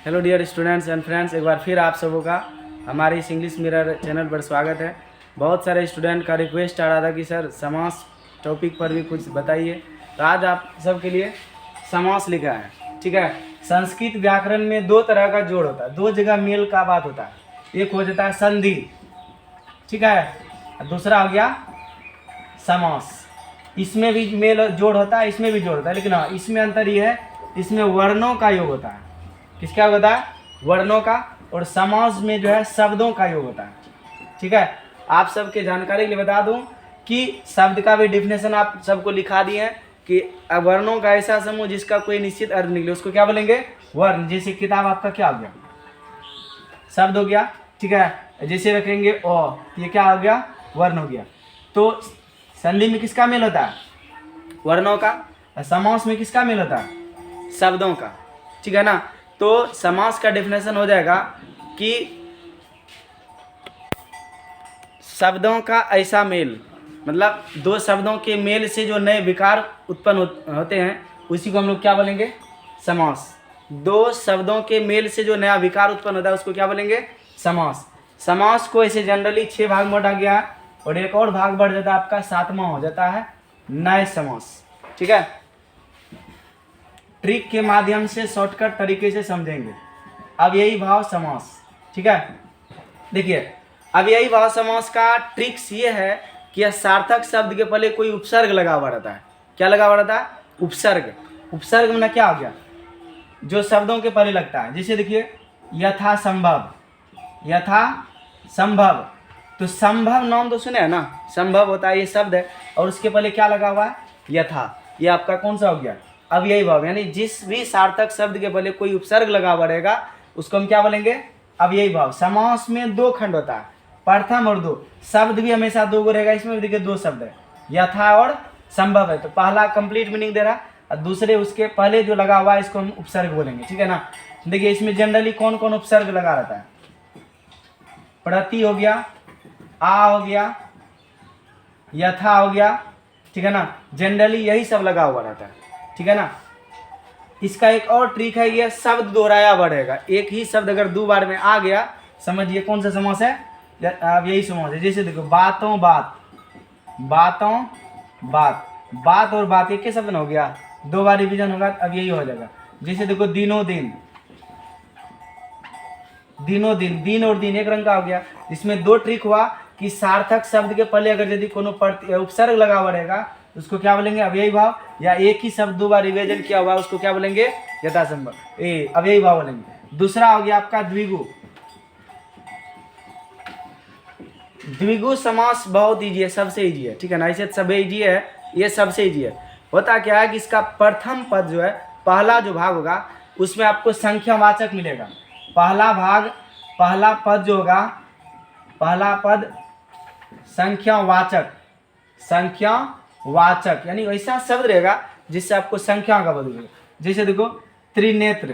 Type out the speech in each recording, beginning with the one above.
Hello dear students and friends, एक बार फिर आप सबों का हमारे इस इंग्लिश मिरर चैनल पर स्वागत है। बहुत सारे स्टूडेंट का रिक्वेस्ट आ रहा था कि सर समास टॉपिक पर भी कुछ बताइए, तो आज आप सबके लिए समास लिखा है। ठीक है, संस्कृत व्याकरण में दो तरह का जोड़ होता है, दो जगह मेल का बात होता है। एक हो जाता है संधि, ठीक है, दूसरा हो गया समास। इसमें भी मेल जोड़ होता है, इसमें भी जोड़ होता है, लेकिन हाँ इसमें अंतर ये है, इसमें वर्णों का योग होता है। किसका योग होता है? वर्णों का। और समास में जो है शब्दों का योग होता है। ठीक है, आप सबके जानकारी के लिए बता दूं कि शब्द का भी डिफिनेशन आप सबको लिखा दिए हैं कि वर्णों का ऐसा समूह जिसका कोई निश्चित अर्थ निकले उसको क्या बोलेंगे? वर्ण। जैसे किताब आपका क्या हो गया? शब्द हो गया। ठीक है, जैसे रखेंगे ओ, ये क्या हो गया? वर्ण हो गया। तो संधि में किसका मेल होता है? वर्णों का। समास में किसका मेल होता है? शब्दों का। ठीक है ना। तो समास का डेफिनेशन हो जाएगा कि शब्दों का ऐसा मेल, मतलब दो शब्दों के मेल से जो नए विकार उत्पन्न होते हैं उसी को हम लोग क्या बोलेंगे? समास। दो शब्दों के मेल से जो नया विकार उत्पन्न होता है उसको क्या बोलेंगे? समास। समास को ऐसे जनरली 6 भाग में बांटा गया है और एक और भाग बढ़ जाता है आपका, 7वां हो जाता है नए समास। ठीक है, ट्रिक के माध्यम से शॉर्टकट तरीके से समझेंगे। अब यही भाव समास। ठीक है, देखिए अब यही भाव समास का ट्रिक्स ये है कि यह सार्थक शब्द के पहले कोई उपसर्ग लगा हुआ रहता है। क्या लगा हुआ रहता है? उपसर्ग। उपसर्ग में क्या हो गया? जो शब्दों के पहले लगता है। जैसे देखिए यथा संभव, यथा संभव, तो संभव नाम तो सुने है ना, संभव होता है ये शब्द है और उसके पहले क्या लगा हुआ है? यथा। ये आपका कौन सा हो गया? अब यही भाव, यानी जिस भी सार्थक शब्द के पहले कोई उपसर्ग लगा हुआ रहेगा उसको हम क्या बोलेंगे? अब यही भाव। समास में दो खंड होता है, प्रथम और दो। शब्द भी हमेशा दो रहेगा। इसमें भी देखिए दो शब्द है, यथा और संभव है। तो पहला कंप्लीट मीनिंग दे रहा है और दूसरे उसके पहले जो लगा हुआ है इसको हम उपसर्ग बोलेंगे। ठीक है ना। देखिए इसमें जनरली कौन कौन उपसर्ग लगा रहता है? प्रति हो गया, आ हो गया, यथा हो गया। ठीक है ना, जनरली यही सब लगा हुआ रहता है। ठीक है ना। इसका एक और ट्रिक है, ये शब्द दोहराया बढ़ेगा। एक ही शब्द अगर दो बार में आ गया, समझिए कौन सा समास है? अब यही समास है। जैसे देखो बातों बात, बातों बात, बात और बात एक ही शब्द हो गया, दो बार रिवीजन होगा अब यही हो जाएगा। जैसे देखो दिनों दिन, दिनों दिन, दिन और दिन एक रंग का हो गया। इसमें दो ट्रिक हुआ कि सार्थक शब्द के पहले अगर यदि कोनो उपसर्ग लगा हुआ रहेगा उसको क्या बोलेंगे? अब यही भाव। या एक ही शब्द दो बार रिवीजन किया हुआ उसको क्या बोलेंगे? यथासंभव। अब यही भाव बोलेंगे। दूसरा हो गया आपका द्विगु। द्विगु समास बहुत ईजी है, सबसे ईजी है। ठीक है ना, ऐसे सब ईजी है, ये सबसे ईजी है। होता क्या है कि इसका प्रथम पद जो है, पहला जो भाग होगा उसमें आपको संख्यावाचक मिलेगा। पहला भाग, पहला पद जो होगा, पहला पद संख्यावाचक, संख्यावाचक यानी वैसा शब्द रहेगा जिससे आपको संख्या का पद मिलेगा। जैसे देखो त्रिनेत्र,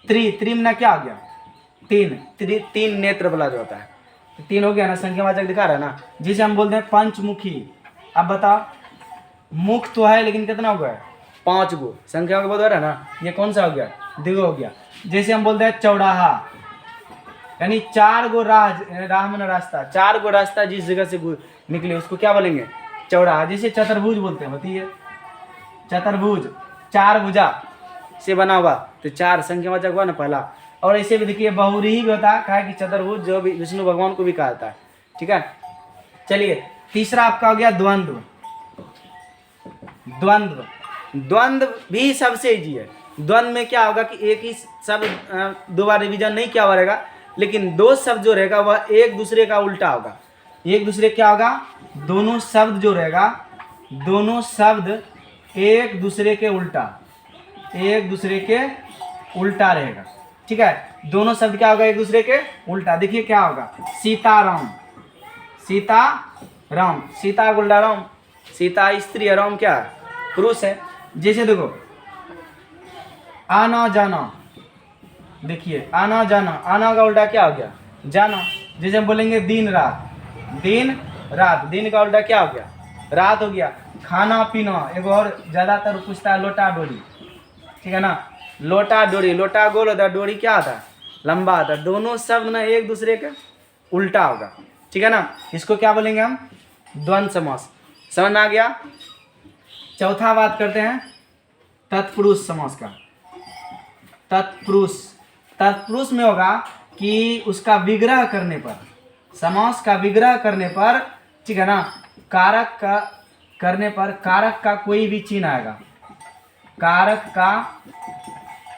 त्रि में ना क्या हो गया? तीन, तीन नेत्र वाला जो होता है, तीन हो गया ना, संख्यावाचक दिखा रहा है ना। जिसे हम बोलते हैं पंचमुखी। अब बताओ, मुख तो है लेकिन कितना हो गया? 5 गो, संख्या का पद हो रहा है ना, ये कौन सा हो गया? द्विगु हो गया। जैसे हम बोलते हैं चौराहा, यानी 4 गो राह में रास्ता, 4 गो रास्ता जिस जगह से निकले उसको क्या बोलेंगे? चौराहा। जैसे चतुर्भुज बोलते हैं, बताइए चतुर्भुज, 4 भुजा से बना हुआ, तो 4 संख्यावाचक हुआ ना पहला। और ऐसे भी देखिए बहुव्रीहि भी होता है कि चतुर्भुज, जो भी विष्णु भगवान को भी कहा जाता है। ठीक है, चलिए तीसरा आपका हो गया द्वंद्व। द्वंद्व, द्वंद्व भी सबसे ईजी है। द्वंद्व में क्या होगा कि एक ही शब्द दो बार रिवीजन नहीं किया हुआ रहेगा, लेकिन दो शब्द जो रहेगा वह एक दूसरे का उल्टा होगा। एक दूसरे क्या होगा? दोनों शब्द जो रहेगा, दोनों शब्द एक दूसरे के उल्टा, एक दूसरे के उल्टा रहेगा। ठीक है, दोनों शब्द क्या होगा? एक दूसरे के उल्टा। देखिए क्या होगा? सीताराम, सीताराम, सीता गुलडाराम, सीता स्त्री, राम क्या है? पुरुष है। जैसे देखो आना जाना, देखिए आना जाना, आना का उल्टा क्या हो गया? जाना। जैसे हम बोलेंगे दिन रात, दिन रात, दिन का उल्टा क्या हो गया? रात हो गया। खाना पीना, एक और ज़्यादातर पूछता है लोटा डोरी। ठीक है ना। लोटा डोरी, लोटा गोल होता है, डोरी क्या होता है, लंबा होता है। दोनों शब्द ना एक दूसरे के उल्टा होगा, ठीक है ना। इसको क्या बोलेंगे हम, द्वंद्व समास। समझ में आ गया। चौथा बात करते हैं तत्पुरुष समास का। तत्पुरुष, तत्पुरुष में होगा कि उसका विग्रह करने पर, समास का विग्रह करने पर, ठीक है ना, कारक का करने पर कारक का कोई भी चिन्ह आएगा, कारक का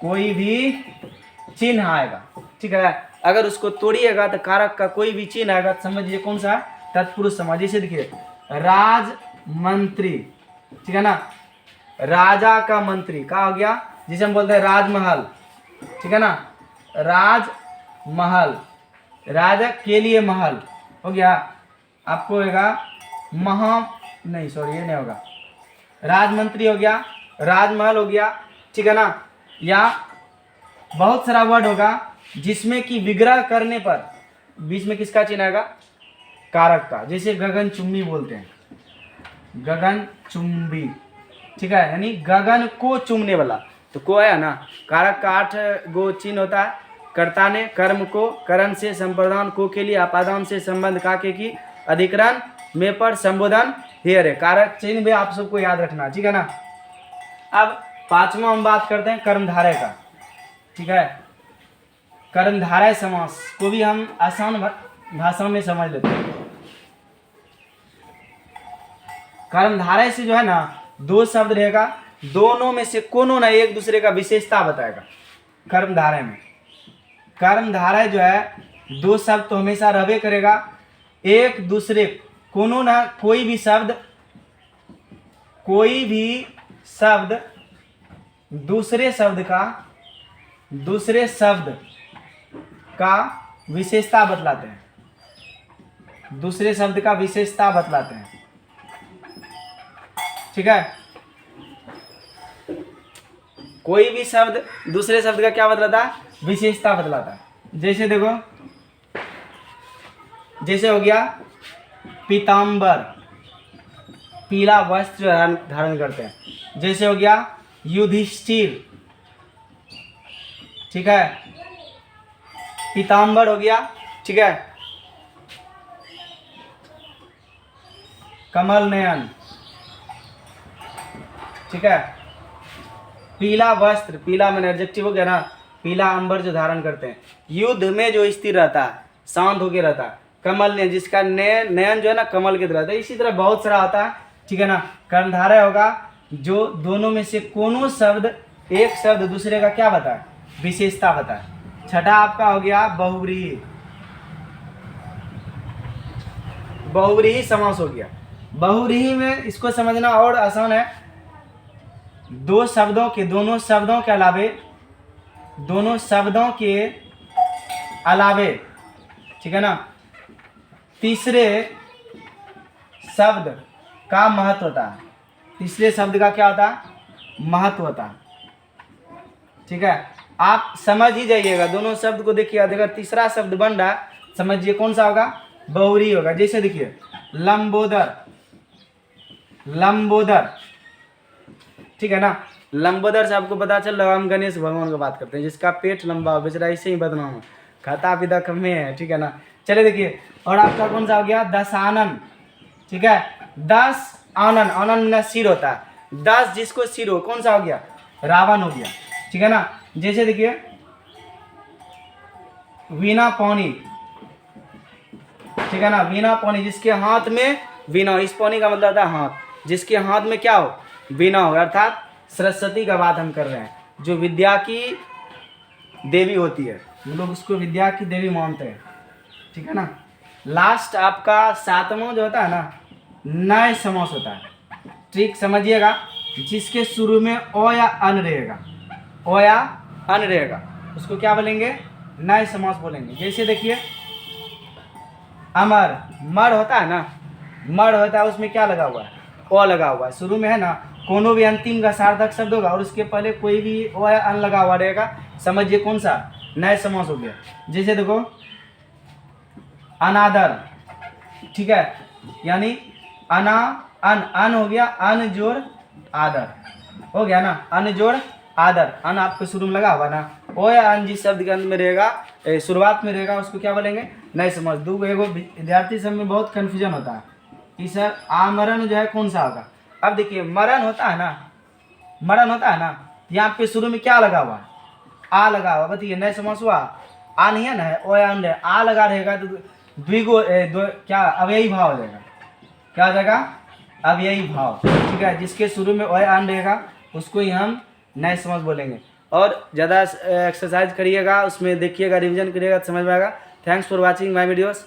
कोई भी चिन्ह आएगा, ठीक है। अगर उसको तोड़िएगा तो कारक का कोई भी चिन्ह आएगा, समझिए कौन सा, तत्पुरुष समास। जैसे देखिए राज मंत्री, ठीक है ना, राजा का मंत्री क्या हो गया, जिसे हम बोलते हैं राजमहल, ठीक है ना, राजमहल, राजा के लिए महल हो गया। आपको होगा नहीं सॉरी ये नहीं होगा, राजमंत्री हो गया, राजमहल हो गया, ठीक है ना। या बहुत सारा वर्ड होगा जिसमें कि विग्रह करने पर बीच में किसका चिन्ह आएगा, कारक का। जैसे गगन चुंबी बोलते हैं, गगन चुंबी, ठीक है, यानी गगन को चूमने वाला, तो को है ना, कारक का 8 गो चिन्ह होता है। कर्ता ने, कर्म को, करण से, संप्रदान को के लिए, अपादान से, संबंध का के की, अधिकरण में पर, संबोधन हेयर है। कारक चिन्ह भी आप सबको याद रखना, ठीक है ना। अब पांचवा हम बात करते हैं कर्मधारय का, ठीक है। कर्मधारय समास को भी हम आसान भाषा में समझ लेते हैं। कर्मधारय से जो है ना 2 शब्द रहेगा, दोनों में से कोनो ना एक दूसरे का विशेषता बताएगा। कर्मधारय में, कर्मधारय जो है 2 शब्द तो हमेशा रहबे करेगा, एक दूसरे कोनो ना कोई भी शब्द दूसरे शब्द का विशेषता बतलाते हैं, दूसरे शब्द का विशेषता बतलाते हैं, ठीक है। कोई भी शब्द दूसरे शब्द का क्या बतलाता है, विशेषता बतलाता है। जैसे देखो, जैसे हो गया पीताम्बर, पीला वस्त्र धारण करते हैं। जैसे हो गया युधिष्ठिर, ठीक है, पीताम्बर हो गया, ठीक है। कमल नयन, ठीक है। पीला वस्त्र, पीला में एडजेक्टिव हो गया ना, पीला अंबर जो धारण करते हैं, युद्ध में जो स्थिर रहता है, शांत होकर रहता है। कमल नयन, जिसका नयन जो है ना कमल की तरह रहता है। इसी तरह बहुत सारा होता है, ठीक है ना। कर्मधारय होगा जो दोनों में से कोनो शब्द, एक शब्द दूसरे का क्या बताए, विशेषता बताए। छठा आपका हो गया बहुव्रीहि, बहुव्रीहि समास हो गया। बहुव्रीहि में इसको समझना और आसान है, दोनों शब्दों के अलावे, ठीक है ना, तीसरे शब्द का महत्व होता है, तीसरे शब्द का क्या होता है, महत्व होता है, ठीक है। आप समझ ही जाइएगा, दोनों शब्द को देखिए, अगर तीसरा शब्द बन रहा है समझिए कौन सा होगा, बहुव्रीहि होगा। जैसे देखिए लंबोदर, लंबोदर, ठीक है ना। लंबोदर से आपको पता चल रहा, हम गणेश भगवान की बात करते हैं, जिसका पेट लंबा हो, बेचारा ऐसे ही बदनाम है, खाता पीता कम में है, ठीक है ना। चले देखिए, और आपका कौन सा हो गया, दशानन, ठीक है। 10 आनन, आनन में सिर होता है, 10 जिसको सिर हो, कौन सा हो गया, रावण हो गया, ठीक है ना। जैसे देखिए वीणा पानी, ठीक है ना, वीणा पानी, जिसके हाथ में वीणा, इस पानी का मतलब था हाथ, जिसके हाथ में क्या हो, वीणा हो, अर्थात सरस्वती का बात हम कर रहे हैं, जो विद्या की देवी होती है, हम लोग उसको विद्या की देवी मानते हैं, ठीक है ना। लास्ट आपका 7वां जो होता है ना, नए समास होता है, ठीक समझिएगा, जिसके शुरू में ओ या अन रहेगा, ओ या अन रहेगा, उसको क्या बोलेंगे, नए समास बोलेंगे। जैसे देखिए अमर, मर होता है ना, मर होता है, उसमें क्या लगा हुआ है, ओ लगा हुआ है, शुरू में है ना। कोनो भी अंतिम का सार्थक शब्द होगा और उसके पहले कोई भी ओ या अन लगा हुआ रहेगा, समझिए कौन सा, नए समास हो गया। जैसे देखो अनादर, ठीक है, यानी अन हो गया, अन जोड़ आदर हो गया ना, अन जोड़ आदर, अन आपके शुरू में लगा हुआ ना, ओ या अन जिस शब्द के अंत में रहेगा, शुरुआत में रहेगा, उसको क्या बोलेंगे, नए समास। दो एगो विद्यार्थी सब में बहुत कन्फ्यूजन होता है कि सर आमरण जो है कौन सा होगा। अब देखिए मरण होता है ना, मरण होता है ना, यहाँ पे शुरू में क्या लगा हुआ है, आ लगा हुआ, बताइए नए समास हुआ, आ नहीं है ना, ओ या अन है, आ लगा रहेगा तो द्विगु क्या अव्ययी भाव हो जाएगा, क्या हो जाएगा, अव्ययी भाव, ठीक है। जिसके शुरू में ओ या अन रहेगा उसको ही हम नए समास बोलेंगे। और ज़्यादा एक्सरसाइज करिएगा, उसमें देखिएगा, रिवीजन करिएगा तो समझ में आएगा। Thanks for watching my videos.